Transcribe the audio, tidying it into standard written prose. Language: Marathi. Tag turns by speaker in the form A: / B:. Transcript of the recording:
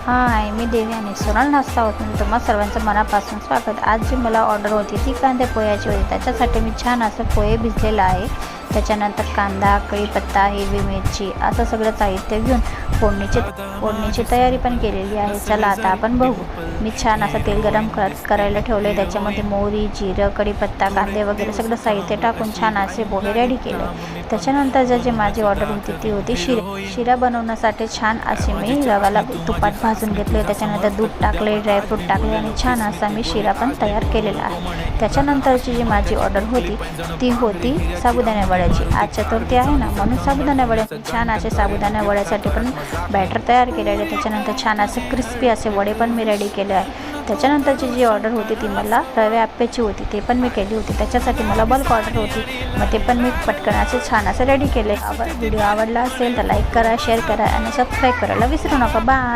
A: हाय, मी देवी आणि सोनल नाश्ता होतं तुम्हा सर्वांचं मनापासून स्वागत। आज जी मला ऑर्डर होती ती कांदे पोह्याची होती। त्याच्यासाठी मी छान असं पोहे भिजलेलं आहे। त्याच्यानंतर कांदा, कढीपत्ता, हिरवी मिरची असं सगळं साहित्य घेऊन फोडणीची तयारी पण केलेली आहे। चला आता आपण बघू। मी छान असं तेल गरम करायला ठेवले। त्याच्यामध्ये मोहरी, जिरं, कढीपत्ता, कांदे वगैरे सगळं साहित्य टाकून छान असे पोहे रेडी केले। त्याच्यानंतर जी माझी ऑर्डर होती ती होती शिरा बनवण्यासाठी छान असे मी रव्याला तुपात भाजून घेतले। त्याच्यानंतर दूध टाकले, ड्रायफ्रूट टाकले आणि छान असा मी शिरा पण तयार केलेला आहे। त्याच्यानंतरची जी माझी ऑर्डर होती ती होती साबुदाणा वड्याची। आज चतुर्थी आहे ना, म्हणून साबुदाणा वडे छान असे साबुदाणा वड्यासाठी पण बॅटर तयार केलेले। त्याच्यानंतर छान असे क्रिस्पी असे वडे पण मी रेडी केले आहे। त्याच्यानंतरची जी ऑर्डर होती ती मला रव्या आप्याची होती, ते पण मी केली होती। त्याच्यासाठी मला बल्क ऑर्डर होती, मग ते पण मी पटकन असे छान असं रेडी केले। व्हिडिओ आवडला असेल तर लाईक करा, शेअर करा आणि सबस्क्राईब करायला विसरू नका। बाय।